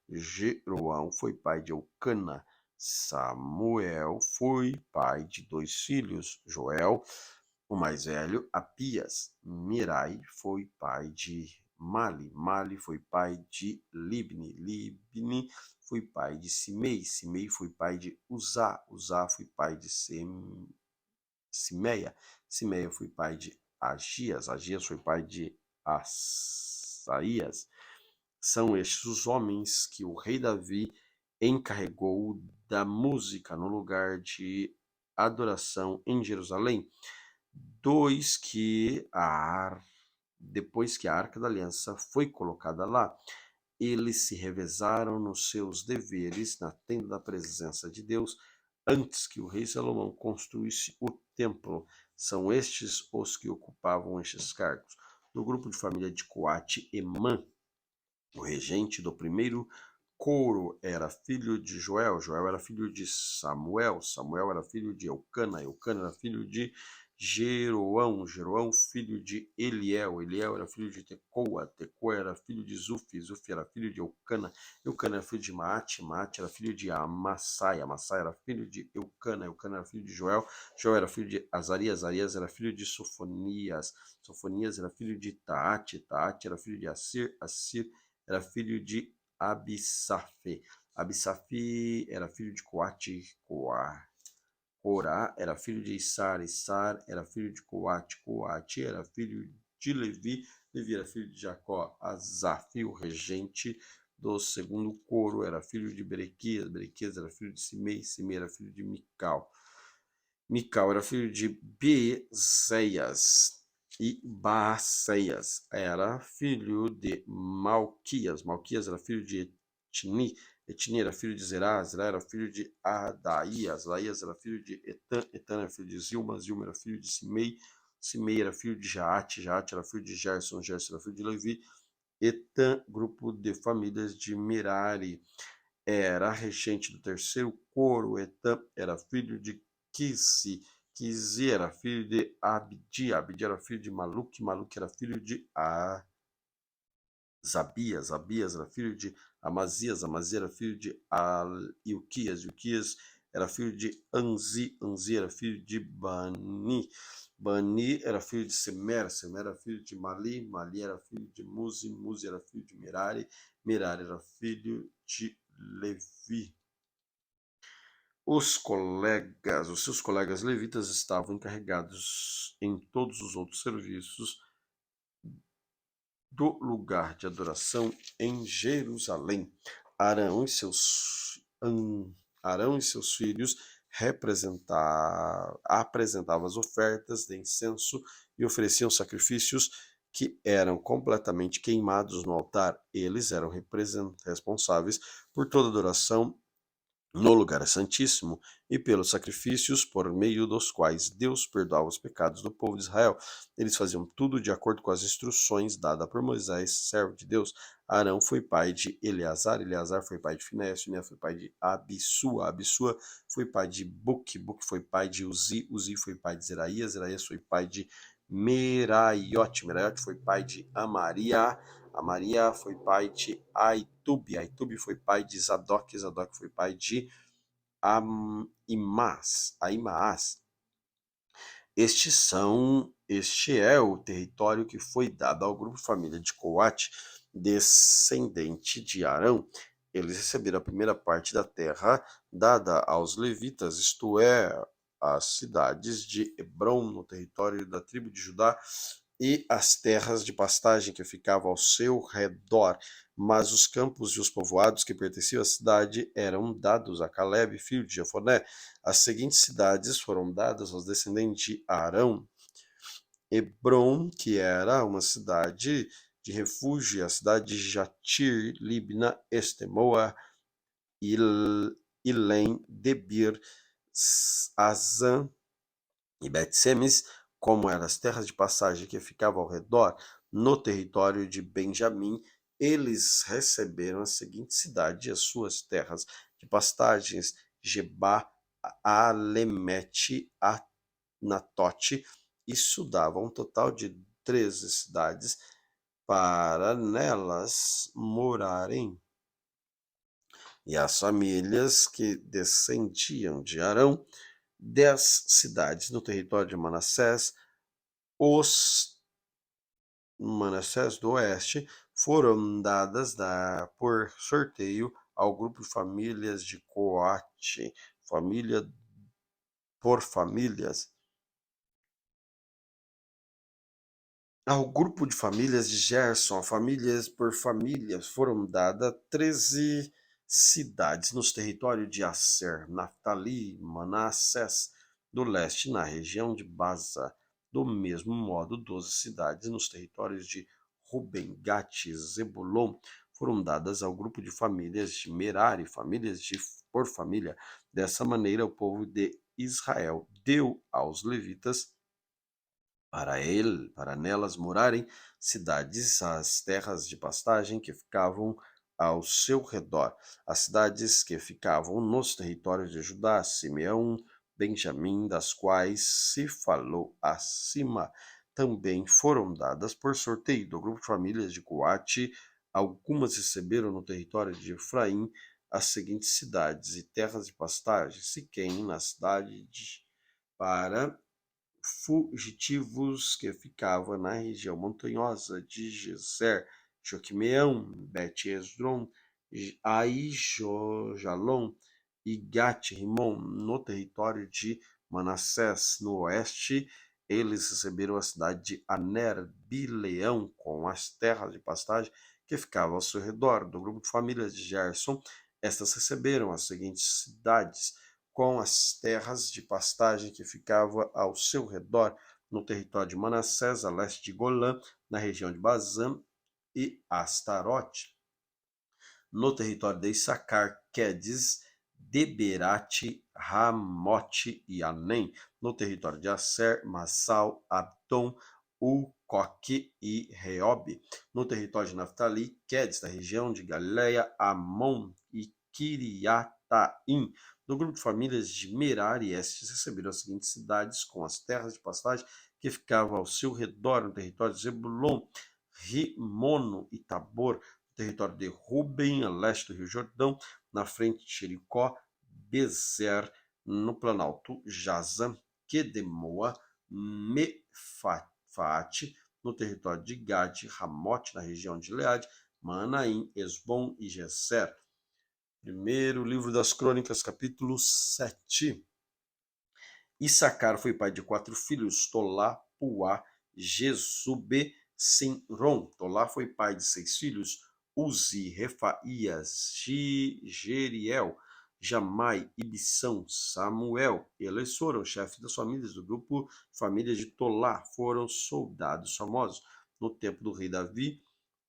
Jeroão foi pai de Eucana. Samuel foi pai de 2 filhos, Joel, o mais velho, Apias. Mirai foi pai de Mali. Mali foi pai de Libni. Libni foi pai de Simei. Simei foi pai de Uzá. Uzá foi pai de Simeia. Simeia foi pai de Agias. Agias foi pai de Asaías. São estes os homens que o rei Davi encarregou da música no lugar de adoração em Jerusalém. Depois que a Arca da Aliança foi colocada lá, eles se revezaram nos seus deveres na tenda da presença de Deus antes que o rei Salomão construísse o templo. São estes os que ocupavam estes cargos. No grupo de família de Coate, Emã, o regente do primeiro coro, era filho de Joel. Joel era filho de Samuel. Samuel era filho de Eucana. Eucana era filho de Jeroão. Jeroão, filho de Eliel. Eliel era filho de Tecoa. Tecoa era filho de Zufi. Zufi era filho de Eucana. Eucana era filho de Maate. Maate era filho de Amassai. Amassai era filho de Eucana. Eucana era filho de Joel. Joel era filho de Azarias. Azarias era filho de Sofonias. Sofonias era filho de Taate. Taate era filho de Assir. Assir era filho de Abissafe. Abissafe era filho de Coate. Corá era filho de Issar. Issar era filho de Coate. Coate era filho de Levi. Levi era filho de Jacó. Asaf, o regente do segundo coro, era filho de Berequias. Berequias era filho de Simei. Simei era filho de Mical. Mical era filho de Bezeias. E Baaceias era filho de Malquias. Malquias era filho de Etni. Etni era filho de Zerá. Zerá era filho de Adaías. Adaías era filho de Etan. Etan era filho de Zilma. Zilma era filho de Simei. Simei era filho de Jaate. Jaate era filho de Gerson. Gerson era filho de Levi. Etan, grupo de famílias de Merari, era regente do terceiro coro. Etan era filho de Quisi. Quisi era filho de Abdi. Abdi era filho de Maluque. Maluque era filho de Zabias. Zabias era filho de Amazias. Amazias era filho de Ilquias. Ilquias era filho de Anzi. Anzi era filho de Bani. Bani era filho de Semer. Semer era filho de Mali. Mali era filho de Muzi. Muzi era filho de Merari. Merari era filho de Levi. Os seus colegas levitas estavam encarregados em todos os outros serviços do lugar de adoração em Jerusalém. Arão e seus, Arão e seus filhos apresentavam as ofertas de incenso e ofereciam sacrifícios que eram completamente queimados no altar. Eles eram responsáveis por toda adoração no lugar santíssimo e pelos sacrifícios por meio dos quais Deus perdoava os pecados do povo de Israel. Eles faziam tudo de acordo com as instruções dadas por Moisés, servo de Deus. Arão foi pai de Eleazar, Eleazar foi pai de Finéas, Finéas foi pai de Abissua, Abissua foi pai de Buque, Buque foi pai de Uzi, Uzi foi pai de Zeraías, Zeraías foi pai de Meraiote, Meraiote foi pai de Amaria, Amaria foi pai de Aitube, Aitube foi pai de Zadok, Zadok foi pai de Aimaas. Este é o território que foi dado ao grupo família de Coate, descendente de Arão. Eles receberam a primeira parte da terra dada aos levitas, isto é, as cidades de Hebrom, no território da tribo de Judá, e as terras de pastagem que ficavam ao seu redor, mas os campos e os povoados que pertenciam à cidade eram dados a Calebe, filho de Jefoné. As seguintes cidades foram dadas aos descendentes de Arão: Hebrom, que era uma cidade de refúgio, a cidade de Jatir, Libna, Estemoa, Ilém, Debir, Azã e Bet-Semes, como eram as terras de passagem que ficavam ao redor, no território de Benjamim, eles receberam a seguinte cidade e as suas terras de pastagens: Gebá, Alemete, Anatote. Isso dava um total de 13 cidades para nelas morarem. E as famílias que descendiam de Arão, 10 cidades no território de Manassés. Os Manassés do Oeste foram dadas por sorteio ao grupo de famílias de Coate, família por famílias. Ao grupo de famílias de Gerson, famílias por famílias, foram dadas 13 cidades nos territórios de Asser, Naftali, Manassés do leste, na região de Baza. Do mesmo modo, 12 cidades nos territórios de Ruben, Gad e Zebulon foram dadas ao grupo de famílias de Merari, famílias por família. Dessa maneira, o povo de Israel deu aos levitas para nelas morarem cidades, as terras de pastagem que ficavam ao seu redor, as cidades que ficavam nos territórios de Judá, Simeão, Benjamim, das quais se falou acima, também foram dadas por sorteio do grupo de famílias de Coate. Algumas receberam no território de Efraim as seguintes cidades e terras de pastagem: Siquém, na cidade para fugitivos que ficavam na região montanhosa de Gezer, Joquimeão, Bet-Esdron, Aijalon e Gat-Rimon, no território de Manassés. No oeste, eles receberam a cidade de Aner, Bileão, com as terras de pastagem que ficavam ao seu redor. Do grupo de famílias de Gerson, estas receberam as seguintes cidades: com as terras de pastagem que ficavam ao seu redor, no território de Manassés, a leste de Golã, na região de Bazã e Astarote. No território de Issacar, Quedes, Deberate, Ramote e Anem. No território de Asser, Massal, Abdon, Ucoque e Reob. No território de Naftali, Quedes, da região de Galileia, Amon e Kiriataim. No grupo de famílias de Merari, estes receberam as seguintes cidades com as terras de pastagem que ficavam ao seu redor, no território de Zebulon, Rimono e Tabor, no território de Ruben, a leste do Rio Jordão, na frente de Jericó, Bezer, no planalto Jazã, Quedemoa, Mefate, no território de Gade, Ramote, na região de Leade, Manaim, Esbom e Geser. Primeiro livro das Crônicas, capítulo 7. Issacar foi pai de 4 filhos: Tolá, Puá, Jesube, Sinrom. Tolá foi pai de 6 filhos: Uzi, Refaías, Jeriel, Jamai, Ibissão, Samuel. Eles foram chefes das famílias do grupo família de Tolá, foram soldados famosos. No tempo do rei Davi,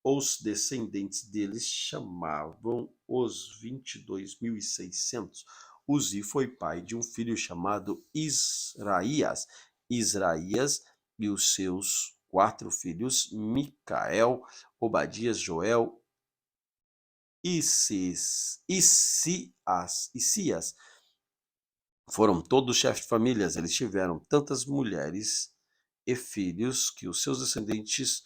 os descendentes deles chamavam os 22.600. Uzi foi pai de um filho chamado Israías. Israías e os seus 4 filhos, Micael, Obadias, Joel, Isias, foram todos chefes de famílias. Eles tiveram tantas mulheres e filhos que os seus descendentes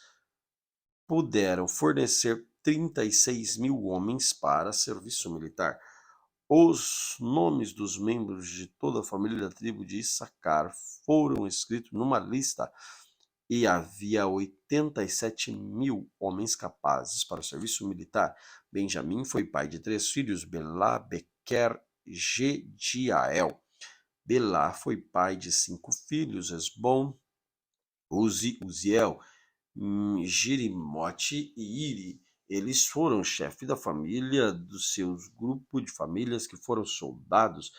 puderam fornecer 36.000 homens para serviço militar. Os nomes dos membros de toda a família da tribo de Issacar foram escritos numa lista, e havia 87.000 homens capazes para o serviço militar. Benjamim foi pai de 3 filhos: Belá, Bequer, Gediael. Belá foi pai de 5 filhos: Esbom, Uziel, Jerimote e Iri. Eles foram chefe da família dos seus grupos de famílias que foram soldados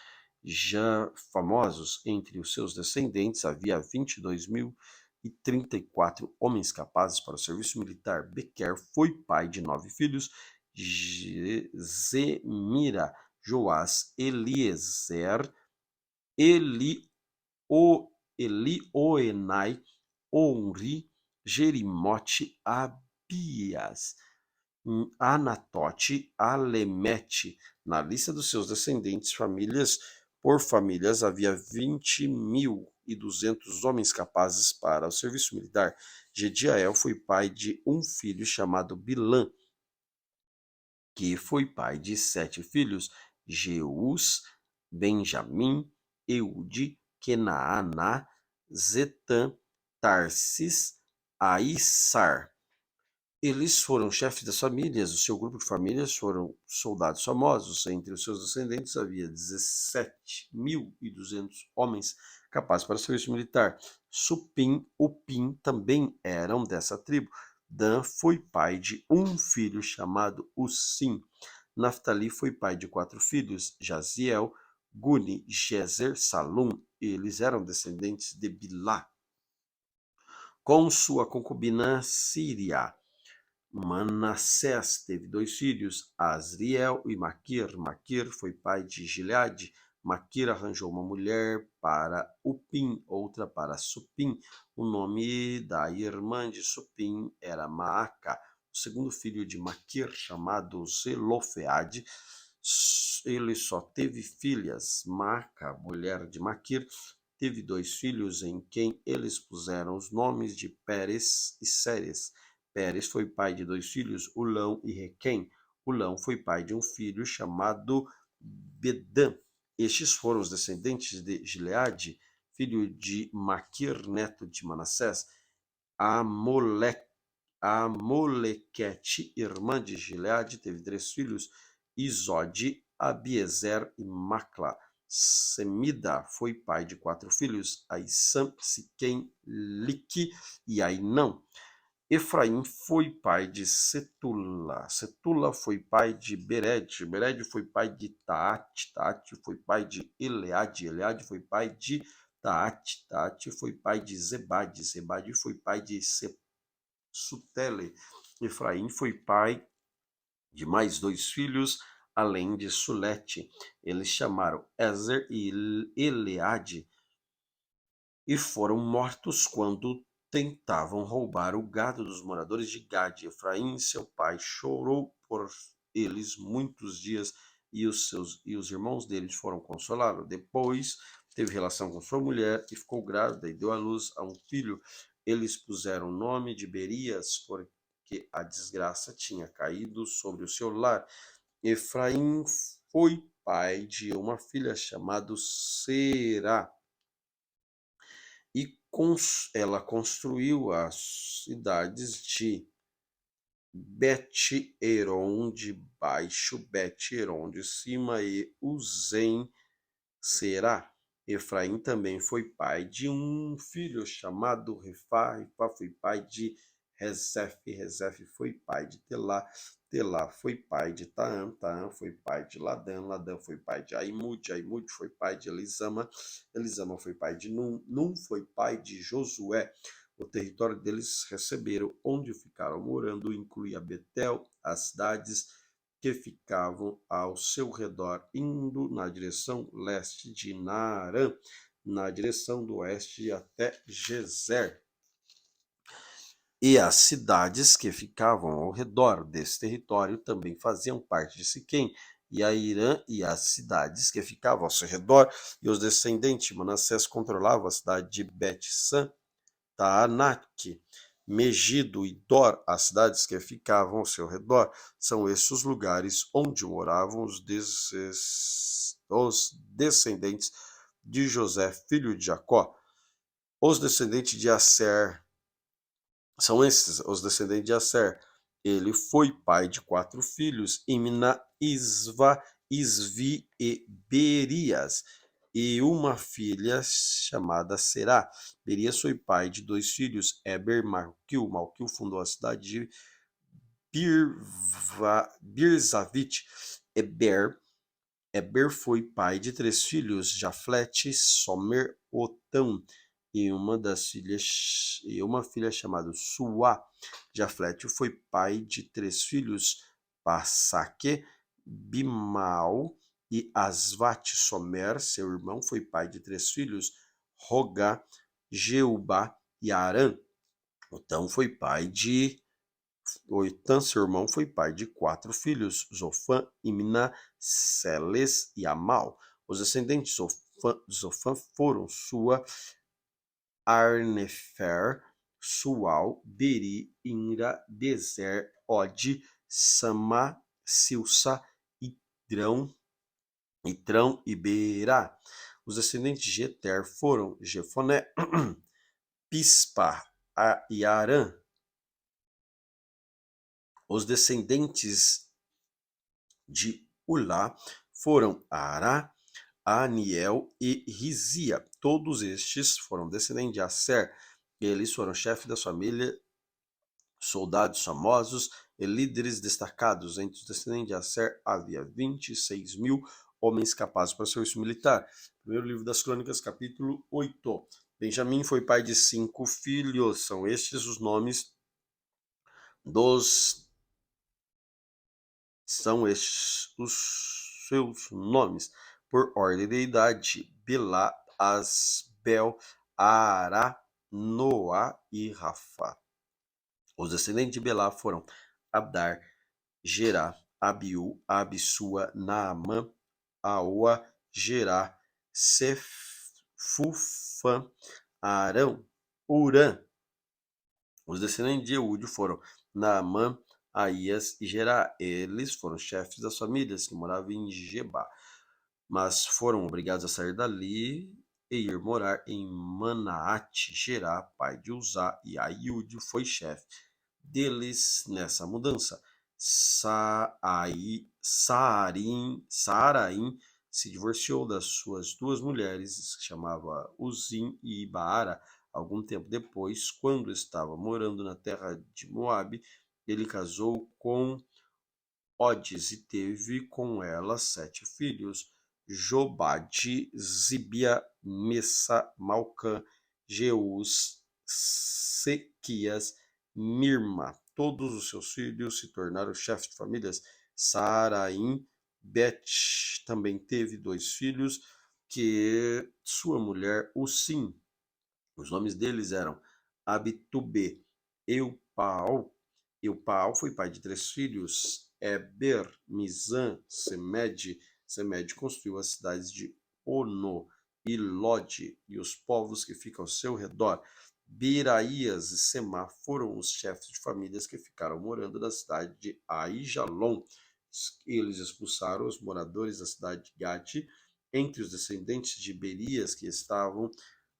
já famosos. Entre os seus descendentes havia 22.034 homens capazes para o serviço militar. Bequer foi pai de 9 filhos: Zemira, Joás, Eliezer, Elioenai, Onri, Jerimote, Abias, Anatote, Alemete. Na lista dos seus descendentes, por famílias, havia 20.200 homens capazes para o serviço militar. Gediael foi pai de um filho chamado Bilã, que foi pai de 7 filhos: Jeus, Benjamim, Eude, Kenaaná, Zetã, Tarsis, Aissar. Eles foram chefes das famílias. O seu grupo de famílias foram soldados famosos. Entre os seus descendentes havia 17.200 homens capazes para o serviço militar. Supim, Upim também eram dessa tribo. Dan foi pai de um filho chamado Ussim. Naftali foi pai de 4 filhos: Jaziel, Guni, Jezer, Salum. Eles eram descendentes de Bilá. Com sua concubina Síria, Manassés teve 2 filhos, Asriel e Maquir. Maquir foi pai de Gileade. Maquir arranjou uma mulher para Upim, outra para Supim. O nome da irmã de Supim era Maaca. O segundo filho de Maquir, chamado Zelofeade, ele só teve filhas. Maaca, mulher de Maquir, teve 2 filhos, em quem eles puseram os nomes de Pérez e Séres. Pérez foi pai de 2 filhos, Ulão e Requém. Ulão foi pai de um filho chamado Bedã. Estes foram os descendentes de Gileade, filho de Maquir, neto de Manassés. Amolequete, irmã de Gileade, teve 3 filhos, Isode, Abiezer e Macla. Semida foi pai de 4 filhos, Aissam, Siquém, Lique e Ainão. Efraim foi pai de Setula. Setula foi pai de Bered. Bered foi pai de Taate. Taate foi pai de Eleade. Eleade foi pai de Taate. Taate foi pai de Zebade. Zebade foi pai de Sutele. Efraim foi pai de mais 2 filhos, além de Sulete. Eles chamaram Ezer e Eleade e foram mortos quando tentavam roubar o gado dos moradores de Gade. Efraim, seu pai, chorou por eles muitos dias, e os irmãos deles foram consolá-lo. Depois teve relação com sua mulher e ficou grávida e deu à luz a um filho. Eles puseram o nome de Berias, porque a desgraça tinha caído sobre o seu lar. Efraim foi pai de uma filha chamada Será, e ela construiu as cidades de Bet-Eron de baixo, Bet-Eron de cima e Uzem Será. Efraim também foi pai de um filho chamado Refá. Refá foi pai de Rezef, Rezef foi pai de Telá, Telá foi pai de Taã, Taã foi pai de Ladã, Ladã foi pai de Aimude, Aimude foi pai de Elisama, Elisama foi pai de Num, Num foi pai de Josué. O território deles receberam, onde ficaram morando, incluía Betel, as cidades que ficavam ao seu redor, indo na direção leste de Naarã, na direção do oeste até Gezer. E as cidades que ficavam ao redor desse território também faziam parte de Siquém, e a Irã e as cidades que ficavam ao seu redor, e os descendentes de Manassés controlavam a cidade de Bet-San, Taanac, Megido e Dor, as cidades que ficavam ao seu redor. São esses os lugares onde moravam os descendentes de José, filho de Jacó. Os descendentes de Aser são esses, os descendentes de Aser. Ele foi pai de 4 filhos, Imna, Isva, Isvi e Berias, e uma filha chamada Será. Berias foi pai de 2 filhos, Eber e Malquil. Malquil fundou a cidade de Birzavit. Eber foi pai de 3 filhos, Jaflete, Somer, Otão, e uma filha chamada Suá. Jaflete foi pai de 3 filhos, Passaque, Bimal e Asvat. Somer, seu irmão, foi pai de 3 filhos, Rogá, Jeubá e Arã. Otão foi pai de Oitã, seu irmão, foi pai de 4 filhos, Zofã, Imna, Seles e Amal. Os descendentes de Zofã foram Sua, Arnefer, Sual, Beri, Inra, Bezer, Ode, Sama, Silsa, Itrão e Berá. Os descendentes de Eter foram Jefoné, Pispa e Arã. Os descendentes de Ulá foram Ará, Aniel e Rizia. Todos estes foram descendentes de Aser. Eles foram chefes da família, soldados famosos e líderes destacados. Entre os descendentes de Aser havia 26.000 homens capazes para o serviço militar. Primeiro livro das Crônicas, capítulo 8. Benjamim foi pai de 5 filhos. São estes os nomes dos São estes os seus nomes, por ordem de idade: Belá, Asbel, Ará, Noá e Rafa. Os descendentes de Belá foram Abdar, Gerá, Abiú, Abissua, Naamã, Aoa, Gerá, Sefufã, Arão, Urã. Os descendentes de Eúde foram Naamã, Aías e Gerá. Eles foram chefes das famílias que moravam em Geba, mas foram obrigados a sair dali e ir morar em Manaate. Gerá, pai de Uzá, e Aiúde foi chefe deles nessa mudança. Saaraim se divorciou das suas 2 mulheres, que chamava Uzim e Baara. Algum tempo depois, quando estava morando na terra de Moabe, ele casou com Odes e teve com ela 7 filhos: Jobade, Zibia, Messa, Malcã, Jeus, Sequias, Mirma. Todos os seus filhos se tornaram chefes de famílias. Saaraim, Bet também teve 2 filhos, que sua mulher Usim. Os nomes deles eram Abitube, Eupaal. Eupaal foi pai de 3 filhos, Eber, Mizan, Semed. Semed construiu as cidades de Ono e Lode e os povos que ficam ao seu redor. Biraías e Semá foram os chefes de famílias que ficaram morando na cidade de Aijalon. Eles expulsaram os moradores da cidade de Gate. Entre os descendentes de Berias que estavam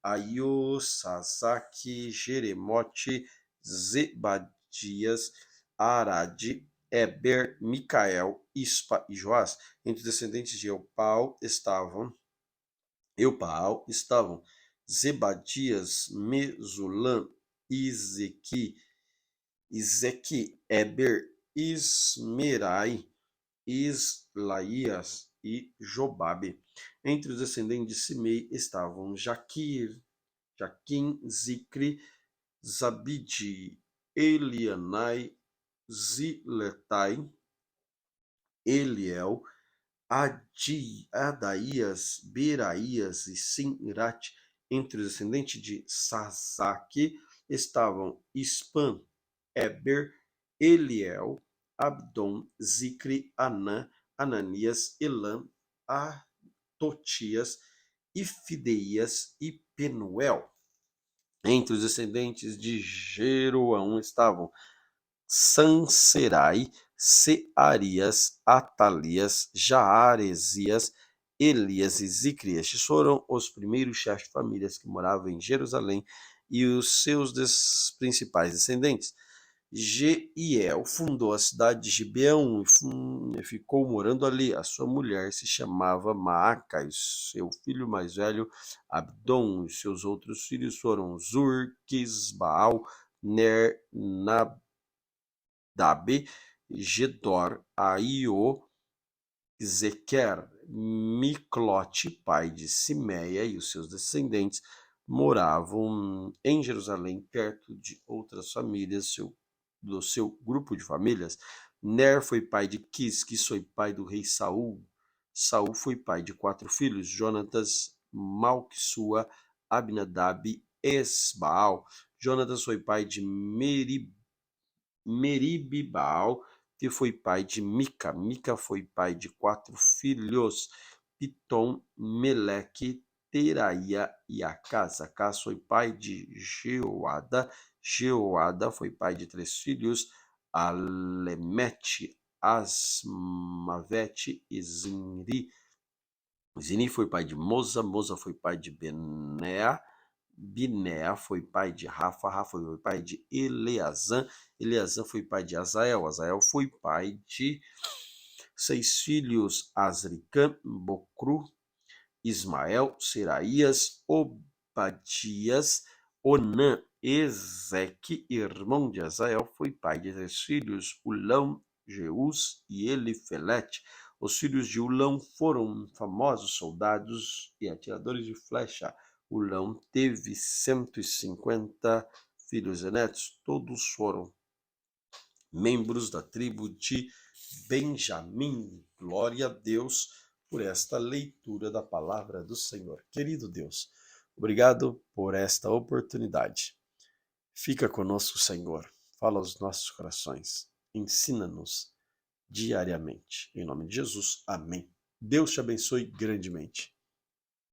Aio, Sasaki, Jeremote, Zebadias, Arade, Eber, Micael, Ispa e Joás. Entre os descendentes de Eupaal estavam Zebadias, Mesulam, Izequi, Ezequi, Eber, Ismerai, Islaías e Jobabe. Entre os descendentes de Simei estavam Jaquim, Zicri, Zabidi, Elianai, Ziletai, Eliel, Adaías, Beraías e Sinrat. Entre os descendentes de Sazaque estavam Ispan, Eber, Eliel, Abdon, Zicri, Anã, Ananias, Elam, Totias, Ifideias e Penuel. Entre os descendentes de Jeroão estavam Sanserai, Searias, Atalias, Jaaresias, Elias e Zicri. Estes foram os primeiros chefes de famílias que moravam em Jerusalém e os seus principais descendentes. Jeiel fundou a cidade de Gibeão e ficou morando ali. A sua mulher se chamava Maaca e seu filho mais velho Abdon. E seus outros filhos foram Zur, Quisbaal, Ner, Nadabe, Gedor, Aio, Zequer, Miclote, pai de Simeia, e os seus descendentes moravam em Jerusalém, perto de outras famílias do seu grupo de famílias. Ner foi pai de Quis foi pai do rei Saul. Saul foi pai de 4 filhos, Jonatas, Malquissua, Abinadab e Esbaal. Jonatas foi pai de Meribbaal, que foi pai de Mica. Mica foi pai de 4 filhos, Pitom, Meleque, Teraia e Acas. Acas foi pai de Jeoada. Jeoada foi pai de 3 filhos, Alemete, Asmavete e Zinri. Zini foi pai de Moza. Moza foi pai de Benéa. Binéa foi pai de Rafa. Rafa foi pai de Eleazã. Eleazã foi pai de Azael. Azael foi pai de 6 filhos, Azricã, Bocru, Ismael, Seraías, Obadias, Onã. Ezeque, irmão de Azael, foi pai de 3 filhos, Ulão, Jeus e Elifelete. Os filhos de Ulão foram famosos soldados e atiradores de flecha. Ulão teve 150 filhos e netos, todos foram membros da tribo de Benjamim. Glória a Deus por esta leitura da palavra do Senhor. Querido Deus, obrigado por esta oportunidade. Fica conosco, Senhor. Fala aos nossos corações. Ensina-nos diariamente. Em nome de Jesus, amém. Deus te abençoe grandemente.